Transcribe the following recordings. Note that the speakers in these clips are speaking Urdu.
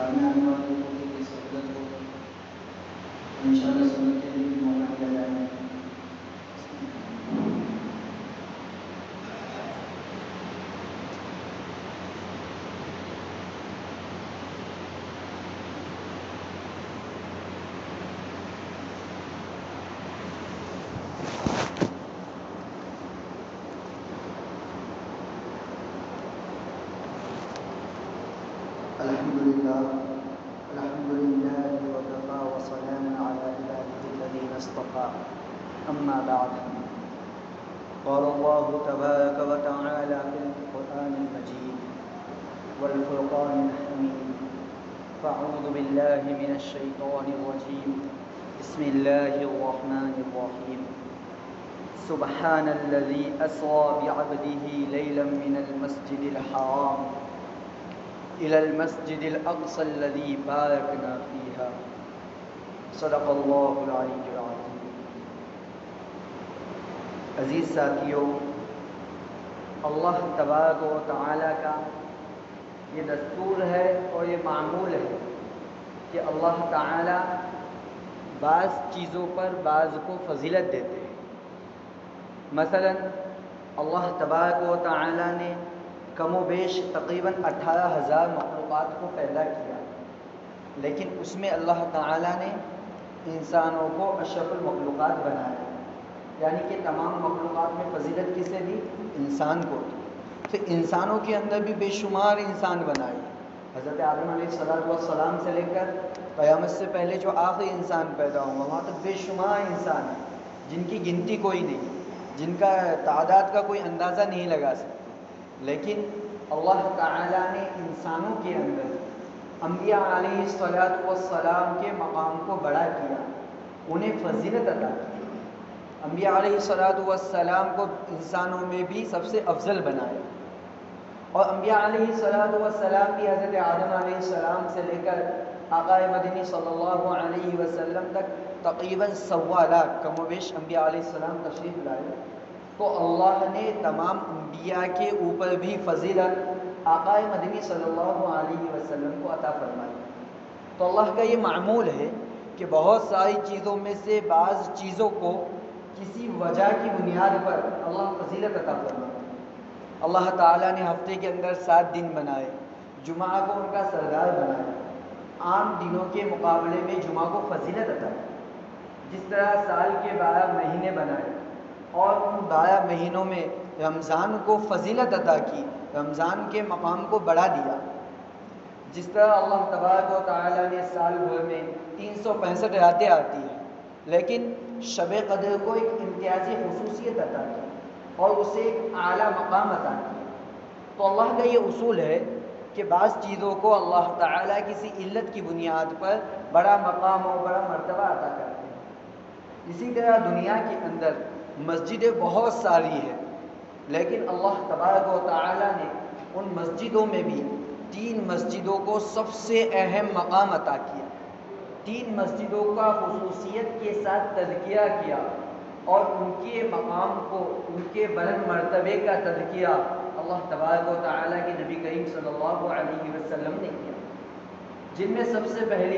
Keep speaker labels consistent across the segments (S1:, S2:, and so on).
S1: سامنے آنے والوں کو بھی سہولت ہو، ان شاء اللہ سنت کے لیے بھی موقع دیا جائے گا۔ الحمد لله وكفى وسلام على عباده الذين اصطفى أما بعد قال الله تبارك وتعالى في القرآن المجيد والفرقان الحميد فأعوذ بالله من الشيطان الرجيم بسم الله الرحمن الرحيم سبحان الذي أسرى بعبده ليلا من المسجد الحرام إلى المسجد الأقصى الذي باركنا فيها صدق الله العلي العظيم۔ عزیز ساتھیو، اللہ تبارک و تعالی کا یہ دستور ہے اور یہ معمول ہے کہ اللہ تعالی بعض چیزوں پر بعض کو فضیلت دیتے ہیں۔ مثلا اللہ تبارک و تعالی نے کم و بیش تقریباً 18,000 مخلوقات کو پیدا کیا، لیکن اس میں اللہ تعالیٰ نے انسانوں کو اشرف المخلوقات بنایا، یعنی کہ تمام مخلوقات میں فضیلت کسے دی؟ انسان کو دی۔ تو انسانوں کے اندر بھی بے شمار انسان بنائے، حضرت آدم علیہ السلام سے لے کر قیامت سے پہلے جو آخری انسان پیدا ہوں گا وہاں تک بے شمار انسان ہیں جن کی گنتی کوئی نہیں، جن کا تعداد کا کوئی اندازہ نہیں لگا سکتا۔ لیکن اللہ تعالیٰ نے انسانوں کے اندر انبیاء علیہ السلام کے مقام کو بڑا کیا، انہیں فضیلت عطا کی۔ انبیاء علیہ السلام کو انسانوں میں بھی سب سے افضل بنایا، اور انبیاء علیہ السلام بھی حضرت آدم علیہ السلام سے لے کر آقا مدنی صلی اللہ علیہ وسلم تک تقریباً 1.25 لاکھ کم و بیش انبیاء علیہ السلام تشریف لائے، تو اللہ نے تمام انبیاء کے اوپر بھی فضیلت آقا مدنی صلی اللہ علیہ وسلم کو عطا فرمائی۔ تو اللہ کا یہ معمول ہے کہ بہت ساری چیزوں میں سے بعض چیزوں کو کسی وجہ کی بنیاد پر اللہ فضیلت عطا فرماتا ہے۔ اللہ تعالیٰ نے ہفتے کے اندر 7 دن بنائے، جمعہ کو ان کا سردار بنایا، عام دنوں کے مقابلے میں جمعہ کو فضیلت عطا کی۔ جس طرح سال کے 12 مہینے بنائے اور ان 12 مہینوں میں رمضان کو فضیلت عطا کی، رمضان کے مقام کو بڑھا دیا۔ جس طرح اللہ تبارک و تعالیٰ نے سال بھر میں 365 راتیں آتی ہیں، لیکن شب قدر کو ایک امتیازی خصوصیت عطا کی اور اسے ایک اعلیٰ مقام عطا کیا۔ تو اللہ کا یہ اصول ہے کہ بعض چیزوں کو اللہ تعالیٰ کسی علت کی بنیاد پر بڑا مقام اور بڑا مرتبہ عطا کرتے ہیں۔ اسی طرح دنیا کے اندر مسجدیں بہت ساری ہیں، لیکن اللہ تبارک و تعالیٰ نے ان مسجدوں میں بھی 3 مسجدوں کو سب سے اہم مقام عطا کیا، 3 مسجدوں کا خصوصیت کے ساتھ تذکیہ کیا اور ان کے مقام کو، ان کے بلند مرتبے کا تذکیہ اللہ تبارک و تعالیٰ کے نبی کریم صلی اللہ علیہ وسلم نے کیا، جن میں سب سے پہلی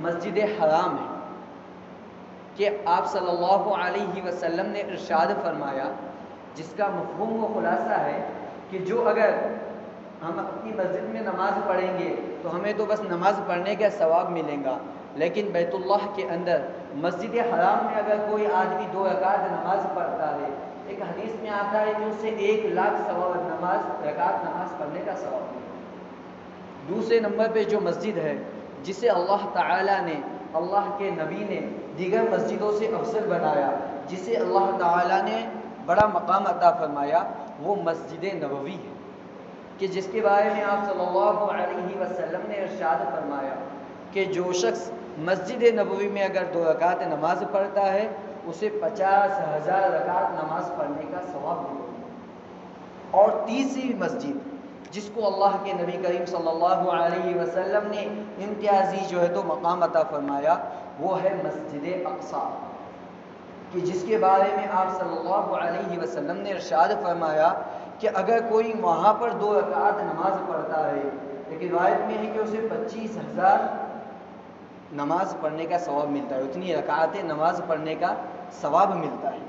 S1: مسجد حرام ہے کہ آپ صلی اللہ علیہ وسلم نے ارشاد فرمایا، جس کا مفہوم و خلاصہ ہے کہ جو اگر ہم اپنی مسجد میں نماز پڑھیں گے تو ہمیں تو بس نماز پڑھنے کا ثواب ملے گا، لیکن بیت اللہ کے اندر مسجد حرام میں اگر کوئی آدمی 2 رکعت نماز پڑھتا ہے، ایک حدیث میں آتا ہے کہ اسے 1 لاکھ رکعت نماز پڑھنے کا ثواب ملے گا۔ دوسرے نمبر پہ جو مسجد ہے جسے اللہ تعالیٰ نے، اللہ کے نبی نے دیگر مسجدوں سے افضل بنایا، جسے اللہ تعالیٰ نے بڑا مقام عطا فرمایا، وہ مسجد نبوی ہے، کہ جس کے بارے میں آپ صلی اللہ علیہ وسلم نے ارشاد فرمایا کہ جو شخص مسجد نبوی میں اگر 2 رکعت نماز پڑھتا ہے اسے 50,000 رکعت نماز پڑھنے کا ثواب ملے گا۔ اور تیسری مسجد جس کو اللہ کے نبی کریم صلی اللہ علیہ وسلم نے امتیازی جو ہے تو مقام عطا فرمایا، وہ ہے مسجد اقصی، کہ جس کے بارے میں آپ صلی اللہ علیہ وسلم نے ارشاد فرمایا کہ اگر کوئی وہاں پر 2 رکعت نماز پڑھتا ہے، لیکن روایت میں ہے کہ اسے 25,000 نماز پڑھنے کا ثواب ملتا ہے، اتنی رکعتیں نماز پڑھنے کا ثواب ملتا ہے۔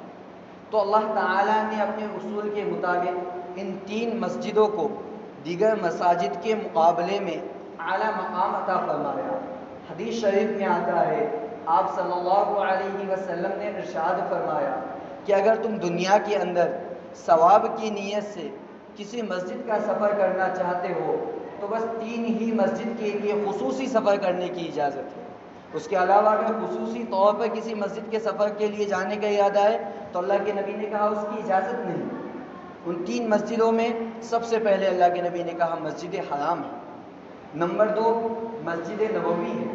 S1: تو اللہ تعالیٰ نے اپنے اصول کے مطابق ان 3 مسجدوں کو دیگر مساجد کے مقابلے میں اعلیٰ مقام عطا فرمایا۔ حدیث شریف میں آتا ہے، آپ صلی اللہ علیہ وسلم نے ارشاد فرمایا کہ اگر تم دنیا کے اندر ثواب کی نیت سے کسی مسجد کا سفر کرنا چاہتے ہو تو بس 3 ہی مسجد کے لیے خصوصی سفر کرنے کی اجازت ہے۔ اس کے علاوہ اگر خصوصی طور پر کسی مسجد کے سفر کے لیے جانے کا ارادہ ہے تو اللہ کے نبی نے کہا اس کی اجازت نہیں۔ ان 3 مسجدوں میں سب سے پہلے اللہ کے نبی نے کہا مسجد حرام ہے، نمبر 2 مسجد نبوی ہے،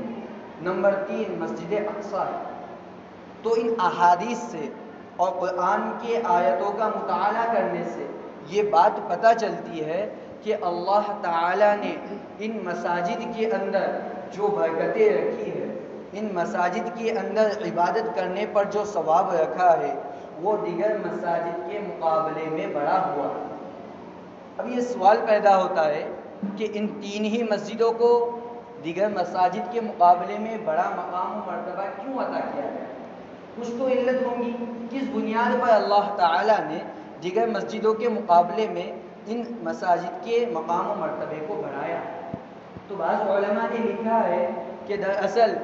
S1: نمبر 3 مسجد اقصی ہے۔ تو ان احادیث سے اور قرآن کے آیتوں کا مطالعہ کرنے سے یہ بات پتہ چلتی ہے کہ اللہ تعالیٰ نے ان مساجد کے اندر جو برکتیں رکھی ہے، ان مساجد کے اندر عبادت کرنے پر جو ثواب رکھا ہے وہ دیگر مساجد کے مقابلے میں بڑا ہوا ہے۔ اب یہ سوال پیدا ہوتا ہے کہ ان 3 ہی مسجدوں کو دیگر مساجد کے مقابلے میں بڑا مقام و مرتبہ کیوں عطا کیا گیا؟ کچھ تو علت ہوں گی، کس بنیاد پر اللہ تعالیٰ نے دیگر مسجدوں کے مقابلے میں ان مساجد کے مقام و مرتبے کو بڑھایا؟ تو بعض علماء نے لکھا ہے کہ دراصل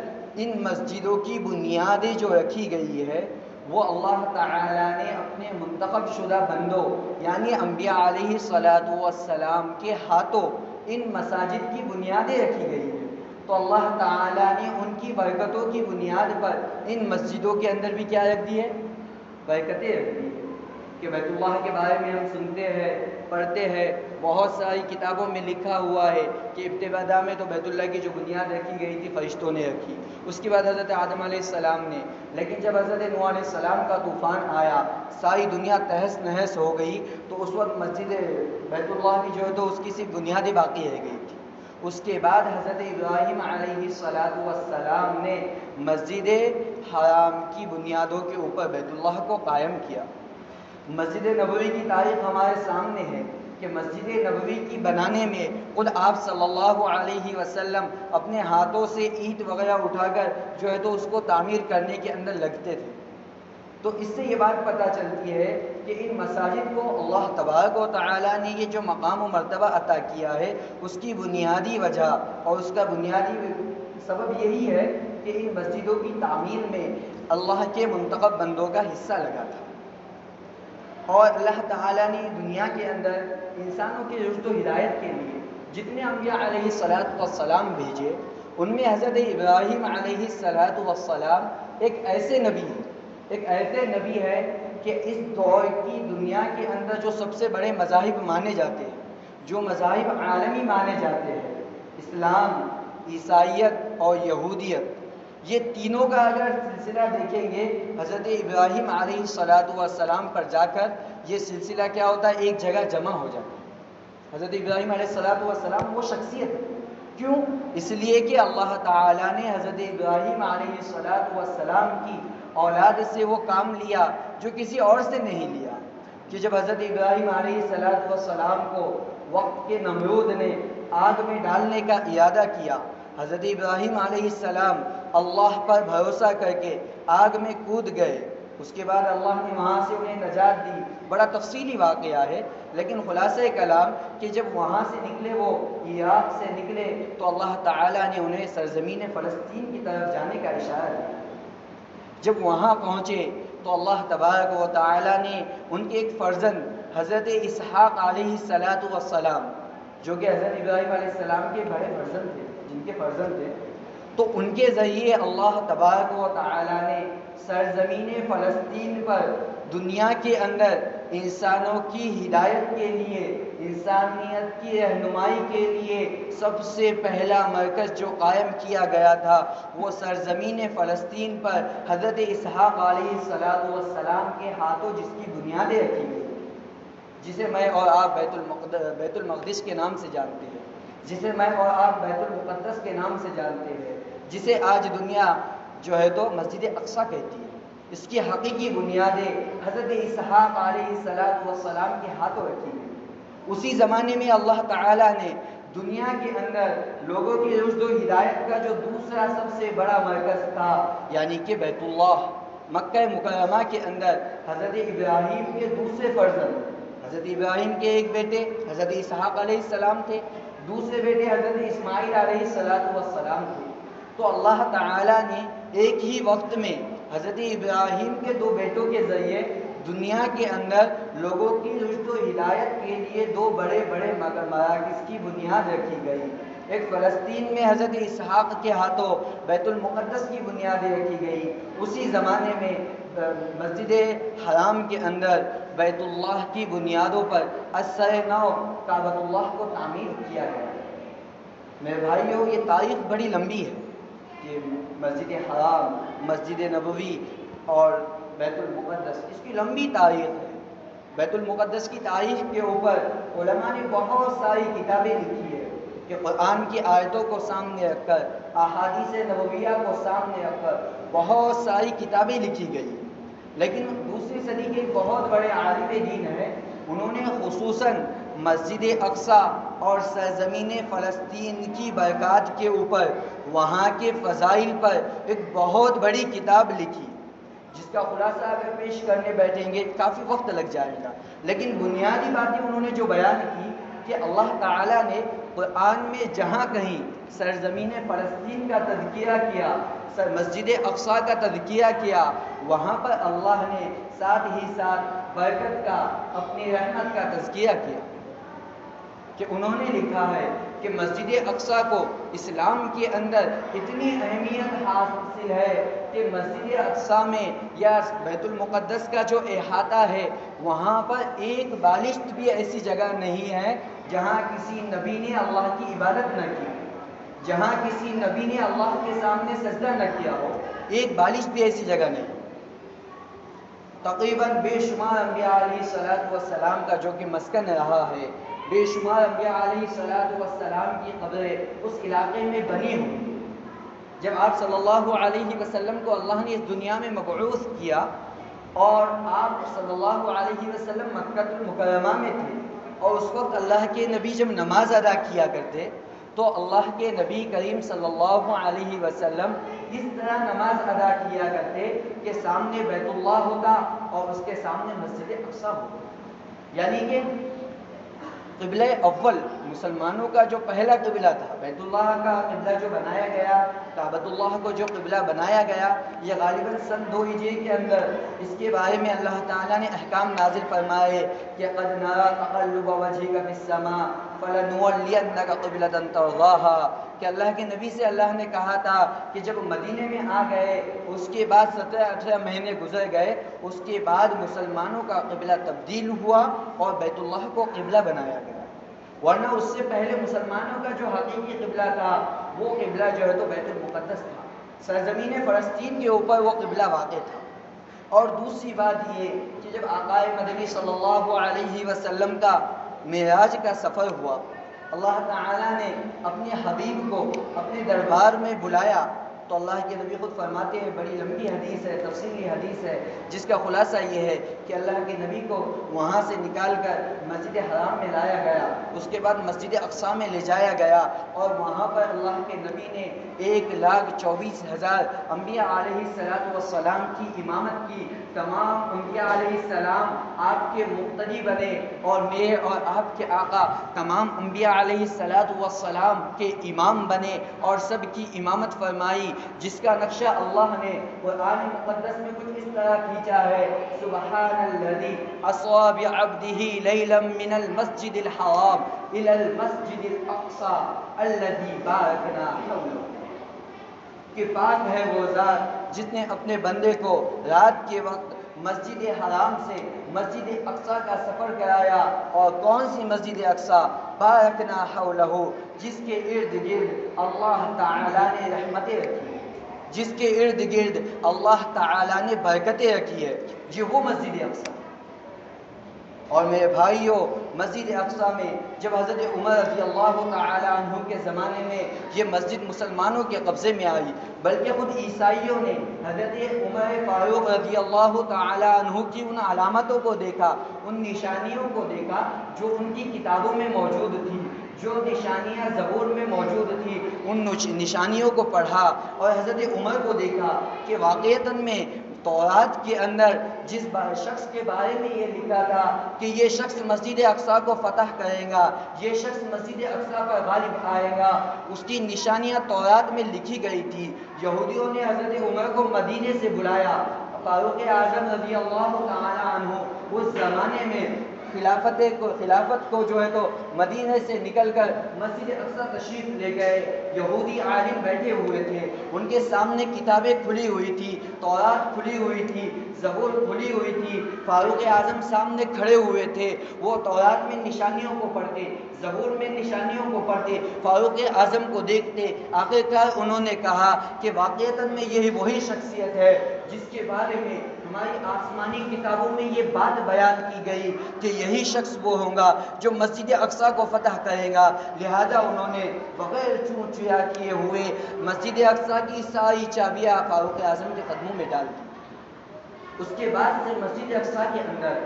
S1: ان مسجدوں کی بنیادیں جو رکھی گئی ہے وہ اللہ تعالیٰ نے اپنے منتخب شدہ بندوں یعنی انبیاء علیہ الصلاۃ والسلام کے ہاتھوں ان مساجد کی بنیادیں رکھی گئی ہیں۔ تو اللہ تعالیٰ نے ان کی برکتوں کی بنیاد پر ان مسجدوں کے اندر بھی کیا رکھ دی ہے؟ برکتیں رکھ دی ہے کہ بیت اللہ کے بارے میں ہم سنتے ہیں، پڑھتے ہیں، بہت ساری کتابوں میں لکھا ہوا ہے کہ ابتدا میں تو بیت اللہ کی جو بنیاد رکھی گئی تھی فرشتوں نے رکھی، اس کے بعد حضرت آدم علیہ السلام نے، لیکن جب حضرت نوح علیہ السلام کا طوفان آیا، ساری دنیا تہس نہس ہو گئی، تو اس وقت مسجد بیت اللہ کی جو ہے تو اس کی صرف بنیادیں باقی رہ گئی تھی۔ اس کے بعد حضرت ابراہیم علیہ السلام نے مسجد حرام کی بنیادوں کے اوپر بیت اللہ کو قائم کیا۔ مسجد نبوی کی تاریخ ہمارے سامنے ہے کہ مسجد نبوی کی بنانے میں خود آپ صلی اللہ علیہ وسلم اپنے ہاتھوں سے اینٹ وغیرہ اٹھا کر جو ہے تو اس کو تعمیر کرنے کے اندر لگتے تھے۔ تو اس سے یہ بات پتہ چلتی ہے کہ ان مساجد کو اللہ تبارک و تعالیٰ نے یہ جو مقام و مرتبہ عطا کیا ہے اس کی بنیادی وجہ اور اس کا بنیادی سبب یہی ہے کہ ان مسجدوں کی تعمیر میں اللہ کے منتخب بندوں کا حصہ لگا تھا، اور اللہ تعالیٰ نے دنیا کے اندر انسانوں کی رشد و ہدایت کے لیے جتنے انبیاء علیہ السلام بھیجے ان میں حضرت ابراہیم علیہ السلام ایک ایسے نبی ہے کہ اس دور کی دنیا کے اندر جو سب سے بڑے مذاہب مانے جاتے ہیں، جو مذاہب عالمی مانے جاتے ہیں، اسلام، عیسائیت اور یہودیت، یہ تینوں کا اگر سلسلہ دیکھیں گے حضرت ابراہیم علیہ السلام پر جا کر یہ سلسلہ کیا ہوتا ہے؟ ایک جگہ جمع ہو جاتا ہے۔ حضرت ابراہیم علیہ السلام وہ شخصیت ہے، کیوں؟ اس لیے کہ اللہ تعالیٰ نے حضرت ابراہیم علیہ السلام کی اولاد سے وہ کام لیا جو کسی اور سے نہیں لیا، کہ جب حضرت ابراہیم علیہ السلام کو وقت کے نمرود نے آگ میں ڈالنے کا ارادہ کیا، حضرت ابراہیم علیہ السلام اللہ پر بھروسہ کر کے آگ میں کود گئے، اس کے بعد اللہ نے وہاں سے انہیں نجات دی۔ بڑا تفصیلی واقعہ ہے، لیکن خلاصہ کلام کہ جب وہاں سے نکلے، وہ عراق سے نکلے، تو اللہ تعالیٰ نے انہیں سرزمین فلسطین کی طرف جانے کا اشارہ دیا۔ جب وہاں پہنچے تو اللہ تبارک و تعالیٰ نے ان کے ایک فرزند حضرت اسحاق علیہ السلام، جو کہ حضرت ابراہیم علیہ السلام کے بڑے فرزند تھے، جن کے فرزند تھے، تو ان کے ذریعے اللہ تبارک و تعالیٰ نے سرزمین فلسطین پر دنیا کے اندر انسانوں کی ہدایت کے لیے، انسانیت کی رہنمائی کے لیے سب سے پہلا مرکز جو قائم کیا گیا تھا وہ سرزمین فلسطین پر حضرت اسحاق علیہ السلام کے ہاتھوں جس کی بنیادیں رکھی گئی، جسے میں اور آپ بیت المقدس کے نام سے جانتے ہیں، جسے میں اور آپ بیت المقدس کے نام سے جانتے ہیں، جسے آج دنیا جو ہے تو مسجد اقصی کہتی ہے، اس کی حقیقی بنیادیں حضرت اسحاق علیہ السلام کے ہاتھوں رکھی گئی۔ اسی زمانے میں اللہ تعالیٰ نے دنیا کے اندر لوگوں کی رشد و ہدایت کا جو دوسرا سب سے بڑا مرکز تھا، یعنی کہ بیت اللہ مکہ مکرمہ کے اندر حضرت ابراہیم کے دوسرے فرزند، حضرت ابراہیم کے ایک بیٹے حضرت اسحاق علیہ السلام تھے، دوسرے بیٹے حضرت اسماعیل علیہ السلام تھے۔ تو اللہ تعالیٰ نے ایک ہی وقت میں حضرت ابراہیم کے دو بیٹوں کے ذریعے دنیا کے اندر لوگوں کی رشد و ہدایت کے لیے دو بڑے بڑے مراکز کی بنیاد رکھی گئی۔ ایک فلسطین میں حضرت اسحاق کے ہاتھوں بیت المقدس کی بنیاد رکھی گئی، اسی زمانے میں مسجد حرام کے اندر بیت اللہ کی بنیادوں پر اثر نو کعبۃ اللہ کو تعمیر کیا گیا۔ میرے بھائیوں، یہ تاریخ بڑی لمبی ہے کہ مسجد حرام، مسجد نبوی اور بیت المقدس، اس کی لمبی تاریخ ہے۔ بیت المقدس کی تاریخ کے اوپر علماء نے بہت ساری کتابیں لکھی ہے کہ قرآن کی آیتوں کو سامنے رکھ کر، احادیث نبویہ کو سامنے رکھ کر بہت ساری کتابیں لکھی گئی۔ لیکن دوسری صدی کے ایک بہت بڑے عالم دین ہیں، انہوں نے خصوصاً مسجد اقصی اور سرزمین فلسطین کی برکات کے اوپر، وہاں کے فضائل پر ایک بہت بڑی کتاب لکھی، جس کا خلاصہ اگر پیش کرنے بیٹھیں گے کافی وقت لگ جائے گا۔ لیکن بنیادی باتیں انہوں نے جو بیان کی کہ اللہ تعالیٰ نے قرآن میں جہاں کہیں سرزمین فلسطین کا تذکیہ کیا، مسجد اقصی کا تذکیہ کیا، وہاں پر اللہ نے ساتھ ہی ساتھ برکت کا، اپنی رحمت کا تذکیہ کیا، کہ انہوں نے لکھا ہے کہ مسجد اقصی کو اسلام کے اندر اتنی اہمیت حاصل ہے کہ مسجد اقصی میں یا بیت المقدس کا جو احاطہ ہے، وہاں پر ایک بالشت بھی ایسی جگہ نہیں ہے جہاں کسی نبی نے اللہ کی عبادت نہ کی، جہاں کسی نبی نے اللہ کے سامنے سجدہ نہ کیا ہو، ایک بالشت بھی ایسی جگہ نہیں۔ تقریباً بے شمار انبیاء علیہ السلام کا جو کہ مسکن رہا ہے، بے شمار انبیاء علیہ السلام کی قبریں اس علاقے میں بنی ہوئی۔ جب آپ صلی اللہ علیہ وسلم کو اللہ نے اس دنیا میں مبعوث کیا اور آپ صلی اللہ علیہ وسلم مکہ المکرمہ میں تھے، اور اس وقت اللہ کے نبی جب نماز ادا کیا کرتے تو اللہ کے نبی کریم صلی اللہ علیہ وسلم اس طرح نماز ادا کیا کرتے کہ سامنے بیت اللہ ہوتا اور اس کے سامنے مسجد اقصی ہوتا، یعنی کہ قبلہ اول مسلمانوں کا جو پہلا قبلہ تھا، بیت اللہ کا قبلہ جو بنایا گیا، کعبۃ اللہ کو جو قبلہ بنایا گیا، یہ غالباً سن 2 ہجری کے اندر اس کے بارے میں اللہ تعالیٰ نے احکام نازل فرمائے کہ قد نرى تقلب وجهك في السماء فلنولينك قبلة ترضاها، کہ اللہ کے نبی سے اللہ نے کہا تھا کہ جب مدینے میں آ گئے، اس کے بعد 17-18 مہینے گزر گئے، اس کے بعد مسلمانوں کا قبلہ تبدیل ہوا اور بیت اللہ کو قبلہ بنایا گیا، ورنہ اس سے پہلے مسلمانوں کا جو حقیقی قبلہ تھا وہ قبلہ جو ہے تو بیت المقدس تھا، سرزمین فلسطین کے اوپر وہ قبلہ واقع تھا۔ اور دوسری بات یہ کہ جب آقا مدنی صلی اللہ علیہ وسلم کا معراج کا سفر ہوا، اللہ تعالیٰ نے اپنے حبیب کو اپنے دربار میں بلایا، تو اللہ کے نبی خود فرماتے ہیں، بڑی لمبی حدیث ہے، تفصیلی حدیث ہے، جس کا خلاصہ یہ ہے کہ اللہ کے نبی کو وہاں سے نکال کر مسجد حرام میں لایا گیا، اس کے بعد مسجد اقصی میں لے جایا گیا، اور وہاں پر اللہ کے نبی نے 1,24,000 انبیاء علیہ السلام کی امامت کی۔ تمام انبیاء علیہ السلام آپ کے مقتدی بنے، اور میرے اور آپ کے آقا تمام انبیاء علیہ السلام کے امام بنے اور سب کی امامت فرمائی، جس کا نقشہ اللہ نے قرآن مقدس میں کچھ اس طرح کھینچا ہے، سبحان الذی اسری بعبدہ لیلا من المسجد الحرام الی المسجد الاقصی الذی بارکنا حولہ، کہ پاک ہے وہ ذات جس نے اپنے بندے کو رات کے وقت مسجد حرام سے مسجد اقصی کا سفر کرایا، اور کون سی مسجد اقصی؟ بارکنا حولہ، جس کے ارد گرد اللہ تعالیٰ نے رحمتیں رکھی ہیں، جس کے ارد گرد اللہ تعالیٰ نے برکتیں رکھی ہے، یہ وہ مسجد اقصی۔ اور میرے بھائیوں، مسجد اقصی میں جب حضرت عمر رضی اللہ تعالی عنہ کے زمانے میں یہ مسجد مسلمانوں کے قبضے میں آئی، بلکہ خود عیسائیوں نے حضرت عمر فاروق رضی اللہ تعالی عنہ کی ان علامتوں کو دیکھا، ان نشانیوں کو دیکھا جو ان کی کتابوں میں موجود تھی، جو نشانیاں زبور میں موجود تھی ان نشانیوں کو پڑھا اور حضرت عمر کو دیکھا کہ واقعتاً میں تورات کے اندر جس شخص کے بارے میں یہ لکھا تھا کہ یہ شخص مسجد اقصیٰ کو فتح کرے گا، یہ شخص مسجد اقصیٰ پر غالب آئے گا، اس کی نشانیاں تورات میں لکھی گئی تھی۔ یہودیوں نے حضرت عمر کو مدینے سے بلایا، فاروق اعظم رضی اللہ تعالی عنہ اس زمانے میں خلافت کو جو ہے تو مدینے سے نکل کر مسجد اقصیٰ تشریف لے گئے۔ یہودی عالم بیٹھے ہوئے تھے، ان کے سامنے کتابیں کھلی ہوئی تھی، تورات کھلی ہوئی تھی، زبور کھلی ہوئی تھی۔ فاروق اعظم سامنے کھڑے ہوئے تھے، وہ تورات میں نشانیوں کو پڑھتے، زبور میں نشانیوں کو پڑھتے، فاروق اعظم کو دیکھتے۔ آخرکار انہوں نے کہا کہ واقعتاً میں یہی وہی شخصیت ہے جس کے بارے میں ہماری آسمانی کتابوں میں یہ بات بیان کی گئی کہ یہی شخص وہ ہوگا جو مسجد اقصیٰ کو فتح کرے گا۔ لہذا انہوں نے بغیر چوں چیا کیے ہوئے مسجد اقصیٰ کی ساری چابیاں فاروق اعظم کے قدموں میں ڈال دی۔ اس کے بعد سے مسجد اقصیٰ کے اندر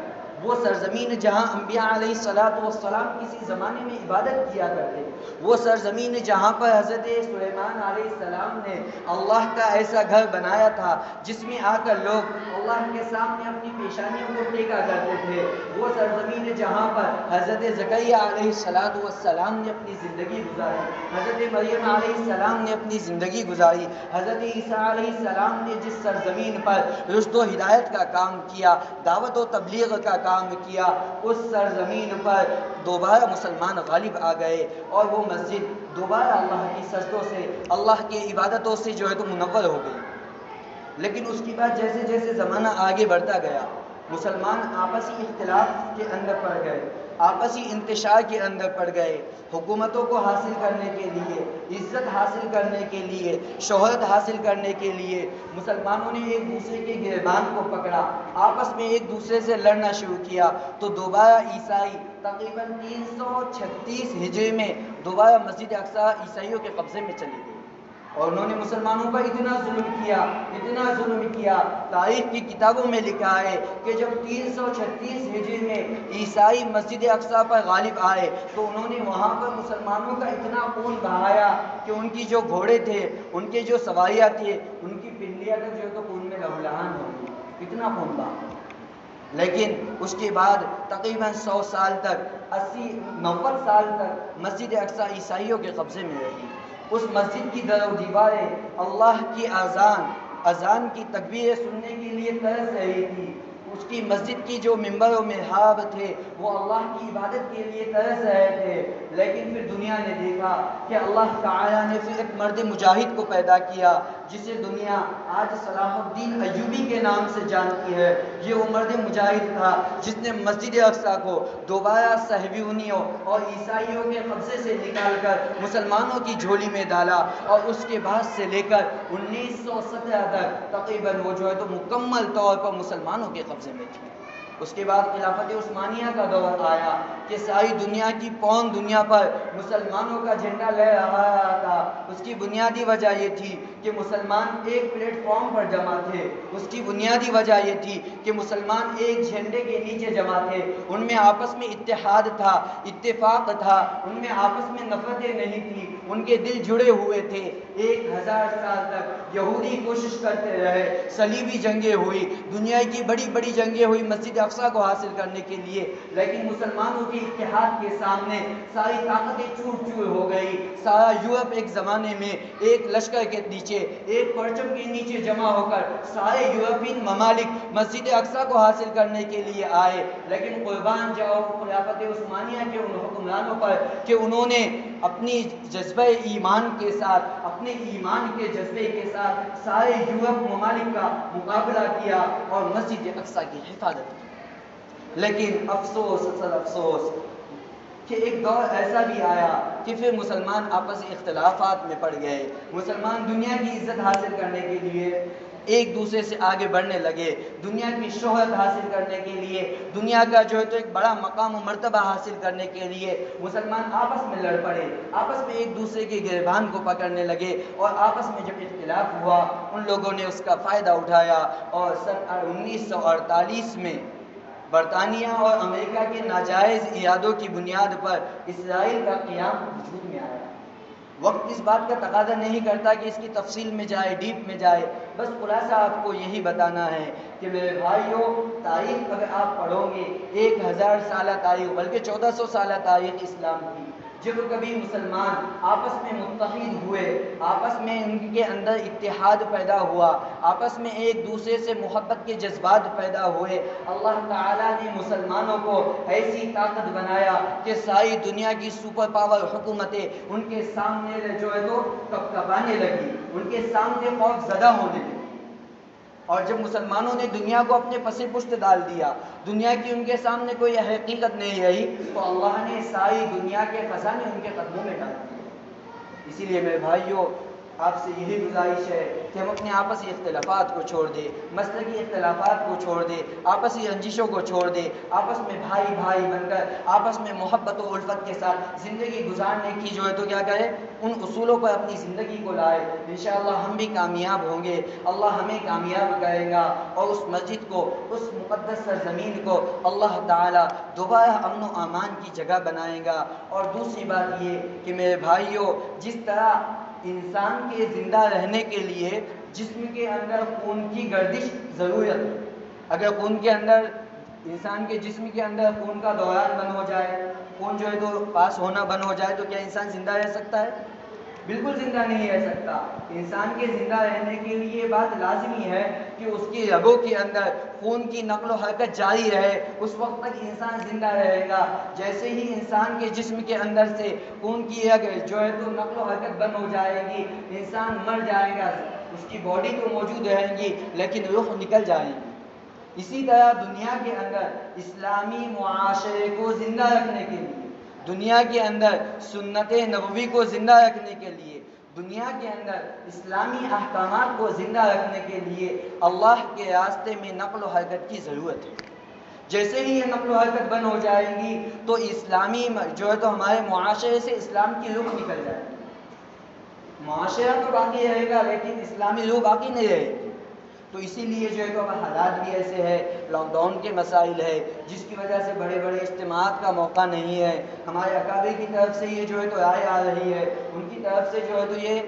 S1: وہ سرزمین جہاں انبیاء علیہ السلام کسی زمانے میں عبادت کیا کرتے، وہ سرزمین جہاں پر حضرت سلیمان علیہ السلام نے اللہ کا ایسا گھر بنایا تھا جس میں آ کر لوگ اللہ کے سامنے اپنی پیشانیوں کو ٹیکا کرتے تھے، وہ سرزمین جہاں پر حضرت زکریا علیہ السلام نے اپنی زندگی گزاری، حضرت مریم علیہ السلام نے اپنی زندگی گزاری، حضرت عیسیٰ علیہ السلام نے جس سرزمین پر رشد و ہدایت کا کام کیا، دعوت و تبلیغ کا کام کیا، اس سرزمین پر دوبارہ مسلمان غالب آ گئے اور وہ مسجد دوبارہ اللہ کی سجدوں سے، اللہ کی عبادتوں سے جو ہے تو منور ہو گئی۔ لیکن اس کے بعد جیسے جیسے زمانہ آگے بڑھتا گیا، مسلمان آپسی اختلاف کے اندر پڑ گئے، آپسی انتشار کے اندر پڑ گئے، حکومتوں کو حاصل کرنے کے لیے، عزت حاصل کرنے کے لیے، شہرت حاصل کرنے کے لیے مسلمانوں نے ایک دوسرے کے گریبان کو پکڑا، آپس میں ایک دوسرے سے لڑنا شروع کیا۔ تو دوبارہ عیسائی تقریباً 336 ہجری میں دوبارہ مسجد اقصیٰ عیسائیوں کے قبضے میں چلی گئی اور انہوں نے مسلمانوں پر اتنا ظلم کیا، تاریخ کی کتابوں میں لکھا ہے کہ جب 336 ہجری میں عیسائی مسجد اقصیٰ پر غالب آئے تو انہوں نے وہاں پر مسلمانوں کا اتنا خون بہایا کہ ان کی جو گھوڑے تھے، ان کے جو سواریاں تھے، ان کی پنڈلیاں تک جو ہے تو خون میں لہولہان ہو گئی، اتنا خون بہا۔ لیکن اس کے بعد تقریباً 100 سال تک، 80-90 سال تک مسجد اقصیٰ عیسائیوں کے قبضے میں رہی۔ اس مسجد کی در و دیواریں اللہ کی اذان کی تکبیریں سننے کے لیے ترس رہی تھی، اس کی مسجد کی جو ممبر و محراب تھے وہ اللہ کی عبادت کے لیے ترس رہے تھے۔ لیکن پھر دنیا نے دیکھا کہ اللہ تعالیٰ نے پھر ایک مرد مجاہد کو پیدا کیا جسے دنیا آج صلاح الدین ایوبی کے نام سے جانتی ہے۔ یہ وہ مرد مجاہد تھا جس نے مسجد اقصیٰ کو دوبارہ صہیونیوں اور عیسائیوں کے قبضے سے نکال کر مسلمانوں کی جھولی میں ڈالا، اور اس کے بعد سے لے کر 1917 تک تقریباً وہ جو ہے تو مکمل طور پر مسلمانوں کے قبضے میں تھی۔ اس کے بعد خلافت عثمانیہ کا دور آیا کہ ساری دنیا کی پون دنیا پر مسلمانوں کا جھنڈا لہرا رہا تھا۔ اس کی بنیادی وجہ یہ تھی کہ مسلمان ایک پلیٹ فارم پر جمع تھے، اس کی بنیادی وجہ یہ تھی کہ مسلمان ایک جھنڈے کے نیچے جمع تھے، ان میں آپس میں اتحاد تھا، اتفاق تھا، ان میں آپس میں نفرتیں نہیں تھی، ان کے دل جڑے ہوئے تھے۔ 1000 سال تک یہودی کوشش کرتے رہے، صلیبی جنگیں ہوئی، دنیا کی بڑی بڑی جنگیں ہوئی مسجد اقصیٰ کو حاصل کرنے کے لیے، لیکن مسلمانوں کے اتحاد کے سامنے ساری طاقتیں چور چور ہو گئی۔ سارا یورپ ایک زمانے میں ایک لشکر کے نیچے، ایک پرچم کے نیچے جمع ہو کر سارے یورپین ممالک مسجد اقصیٰ کو حاصل کرنے کے لیے آئے، لیکن قربان جاؤ خلافت عثمانیہ کے ان حکمرانوں پر کہ انہوں نے اپنی جذبہ ایمان کے ساتھ، اپنے ایمان کے جذبے کے ساتھ سارے یورپ ممالک کا مقابلہ کیا اور مسجد اقصیٰ کی حفاظت کی۔ لیکن افسوس اصل افسوس کہ ایک دور ایسا بھی آیا کہ پھر مسلمان آپسی اختلافات میں پڑ گئے، مسلمان دنیا کی عزت حاصل کرنے کے لیے ایک دوسرے سے آگے بڑھنے لگے، دنیا کی شہرت حاصل کرنے کے لیے، دنیا کا جو ہے تو ایک بڑا مقام و مرتبہ حاصل کرنے کے لیے مسلمان آپس میں لڑ پڑے، آپس میں ایک دوسرے کے گریبان کو پکڑنے لگے، اور آپس میں جب اختلاف ہوا ان لوگوں نے اس کا فائدہ اٹھایا، اور سن 1948 میں برطانیہ اور امریکہ کے ناجائز ایادوں کی بنیاد پر اسرائیل کا قیام وجود میں آیا۔ وقت اس بات کا تقاضا نہیں کرتا کہ اس کی تفصیل میں جائے، ڈیپ میں جائے، بس خلاصہ آپ کو یہی بتانا ہے کہ میرے بھائیوں، تاریخ اگر آپ پڑھو گے 1000 سالہ تاریخ، بلکہ 1400 سالہ تاریخ اسلام کی، جب کبھی مسلمان آپس میں متحد ہوئے، آپس میں ان کے اندر اتحاد پیدا ہوا، آپس میں ایک دوسرے سے محبت کے جذبات پیدا ہوئے، اللہ تعالیٰ نے مسلمانوں کو ایسی طاقت بنایا کہ ساری دنیا کی سپر پاور حکومتیں ان کے سامنے جو ہے تو کپکپانے لگی، ان کے سامنے خوف زدہ ہونے لگی۔ اور جب مسلمانوں نے دنیا کو اپنے پس پشت ڈال دیا، دنیا کی ان کے سامنے کوئی حقیقت نہیں رہی، تو اللہ نے ساری دنیا کے خزانے ان کے قدموں میں ڈال دیے۔ اسی لیے میرے بھائیوں، آپ سے یہی گزارش ہے کہ ہم اپنے آپسی اختلافات کو چھوڑ دیں، مسلکی اختلافات کو چھوڑ دیں، آپسی رنجشوں کو چھوڑ دیں، آپس میں بھائی بھائی بن کر آپس میں محبت و الفت کے ساتھ زندگی گزارنے کی جو ہے تو کیا کرے، ان اصولوں پر اپنی زندگی کو لائے۔ انشاءاللہ ہم بھی کامیاب ہوں گے، اللہ ہمیں کامیاب کرے گا، اور اس مسجد کو، اس مقدس سرزمین کو اللہ تعالیٰ دوبارہ امن و امان کی جگہ بنائے گا۔ اور دوسری بات یہ کہ میرے بھائیوں، جس طرح انسان کے زندہ رہنے کے لیے جسم کے اندر خون کی گردش ضرورت ہے، اگر خون کے اندر، انسان کے جسم کے اندر خون کا دوران بند ہو جائے، خون جو ہے تو پاس ہونا بند ہو جائے، تو کیا انسان زندہ رہ سکتا ہے؟ بالکل زندہ نہیں رہ سکتا۔ انسان کے زندہ رہنے کے لیے یہ بات لازمی ہے کہ اس کی رگوں کے اندر خون کی نقل و حرکت جاری رہے، اس وقت تک انسان زندہ رہے گا۔ جیسے ہی انسان کے جسم کے اندر سے خون کی رگ جو ہے تو نقل و حرکت بند ہو جائے گی، انسان مر جائے گا، اس کی باڈی تو موجود رہے گی لیکن روح نکل جائے گی۔ اسی طرح دنیا کے اندر اسلامی معاشرے کو زندہ رکھنے کے لیے، دنیا کے اندر سنت نبوی کو زندہ رکھنے کے لیے، دنیا کے اندر اسلامی احکامات کو زندہ رکھنے کے لیے اللہ کے راستے میں نقل و حرکت کی ضرورت ہے۔ جیسے ہی یہ نقل و حرکت بند ہو جائے گی تو اسلامی جو ہے تو ہمارے معاشرے سے اسلام کی روح نکل جائے گی۔ معاشرہ تو باقی رہے گا لیکن اسلامی روح باقی نہیں رہے گی۔ تو اسی لیے جو ہے تو اب حالات بھی ایسے ہے، لاک ڈاؤن کے مسائل ہے، جس کی وجہ سے بڑے بڑے اجتماعات کا موقع نہیں ہے۔ ہمارے اکابر کی طرف سے یہ جو ہے تو رائے آ رہی ہے، ان کی طرف سے جو ہے تو یہ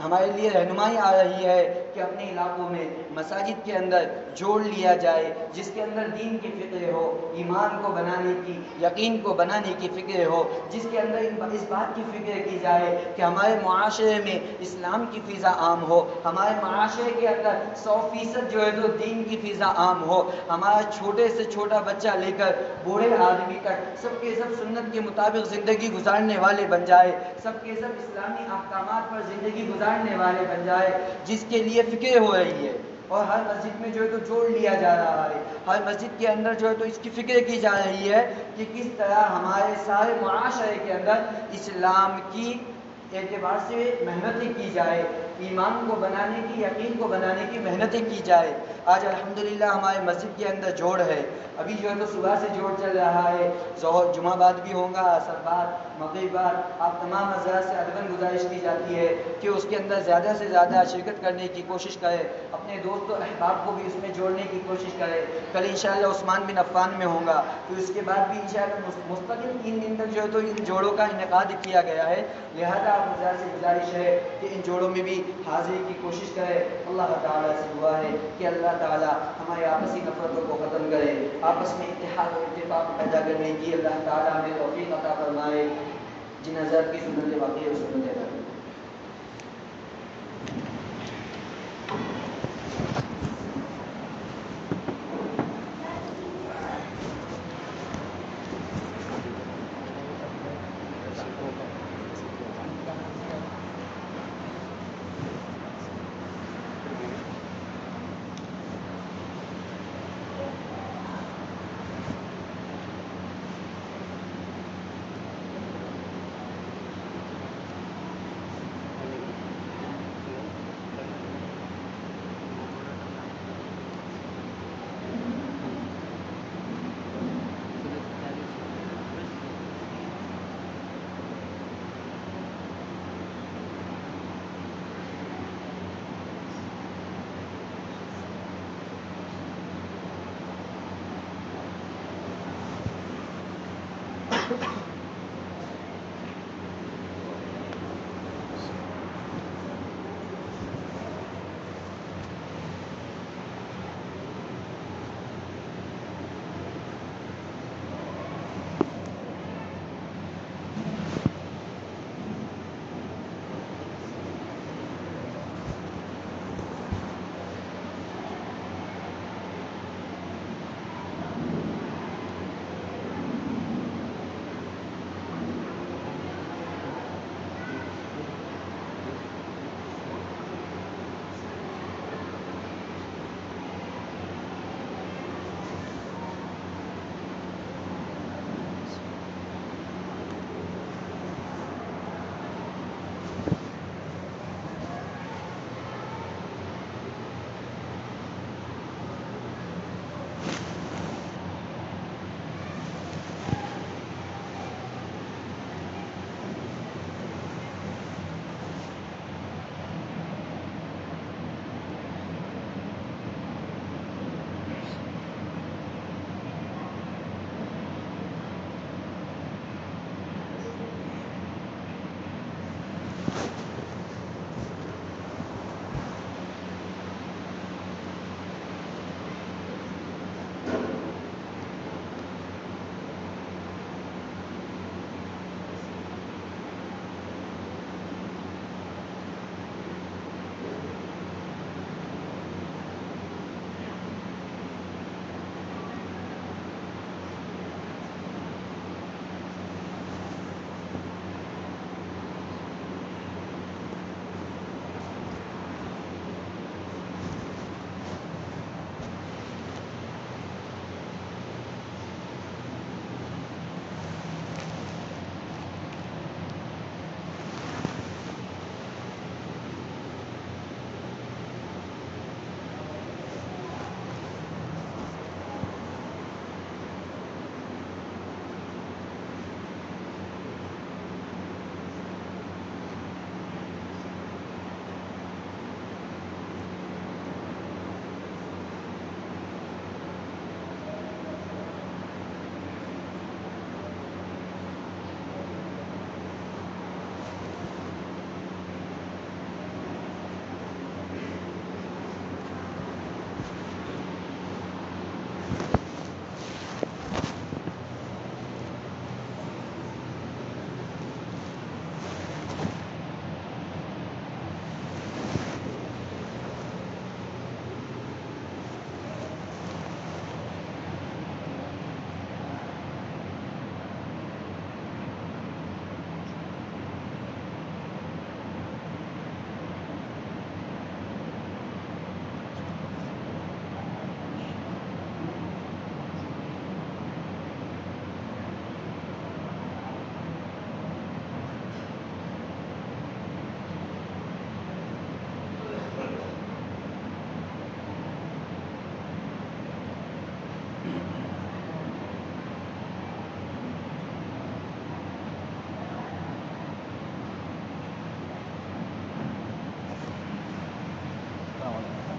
S1: ہمارے لیے رہنمائی آ رہی ہے کہ اپنے علاقوں میں مساجد کے اندر جوڑ لیا جائے، جس کے اندر دین کی فکر ہو، ایمان کو بنانے کی، یقین کو بنانے کی فکر ہو، جس کے اندر اس بات کی فکر کی جائے کہ ہمارے معاشرے میں اسلام کی فضا عام ہو، ہمارے معاشرے کے اندر 100% جو ہے تو دین کی فضا عام ہو، ہمارا چھوٹے سے چھوٹا بچہ لے کر بوڑھے آدمی تک سب کے سب سنت کے مطابق زندگی گزارنے والے بن جائے، سب کے سب اسلامی احکامات پر زندگی گزارنے والے بن جائے، جس کے لیے فکر ہو رہی ہے۔ اور ہر مسجد میں جو ہے تو جوڑ لیا جا رہا ہے، ہر مسجد کے اندر جو ہے تو اس کی فکر کی جا رہی ہے کہ کس طرح ہمارے سارے معاشرے کے اندر اسلام کی اعتبار سے محنتیں کی جائے، ایمان کو بنانے کی، یقین کو بنانے کی محنتیں کی جائے۔ آج الحمدللہ ہمارے مسجد کے اندر جوڑ ہے، ابھی جو ہے تو صبح سے جوڑ چل رہا ہے، ظہر جمعہ بعد بھی ہوگا، عصر بعد، مغرب بعد۔ آپ تمام حضرات سے ادباً گزارش کی جاتی ہے کہ اس کے اندر زیادہ سے زیادہ شرکت کرنے کی کوشش کرے، اپنے دوست و احباب کو بھی اس میں جوڑنے کی کوشش کرے۔ کل انشاءاللہ عثمان بن عفان میں ہوگا، پھر اس کے بعد بھی انشاءاللہ مستقل 3 دن تک جو ہے تو ان جوڑوں کا انعقاد کیا گیا ہے، لہذا آپ حضرات سے گزارش ہے کہ ان جوڑوں میں بھی حاضری کی کوشش کرے۔ اللہ تعالیٰ سے دعا ہے کہ اللہ تعالیٰ ہمارے آپسی نفرتوں کو ختم کرے، آپس میں اتحاد و اتفاق پیدا کرنے کی اللہ تعالیٰ ہمیں توفیق عطا فرمائے۔ جن حضرات کی سنت باقی ہے سنت ہے۔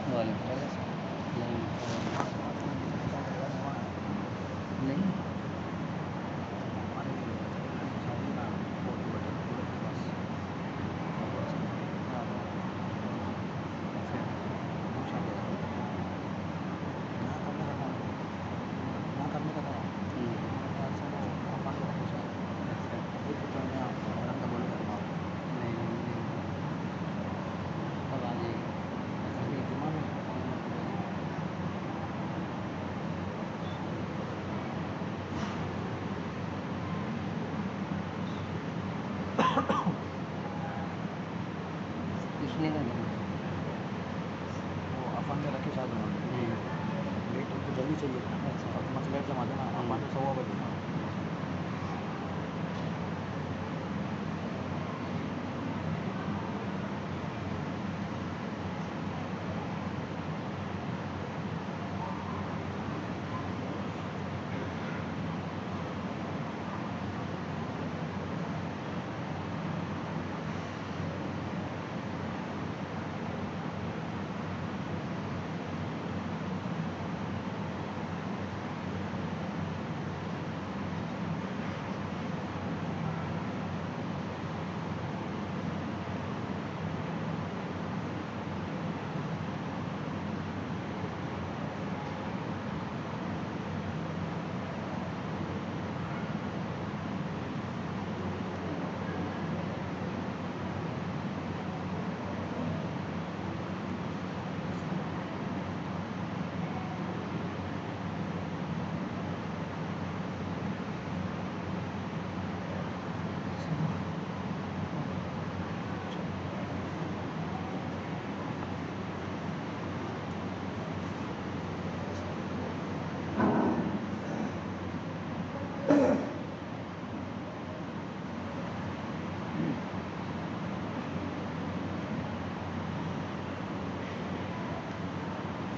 S2: وعلیکم پہلے سے نہیں نہیں اچھا نہیں نہیں نہیں ہوا اب آ جائے گی کس نے کہا تمہیں اچھا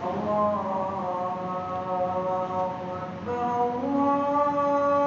S1: الله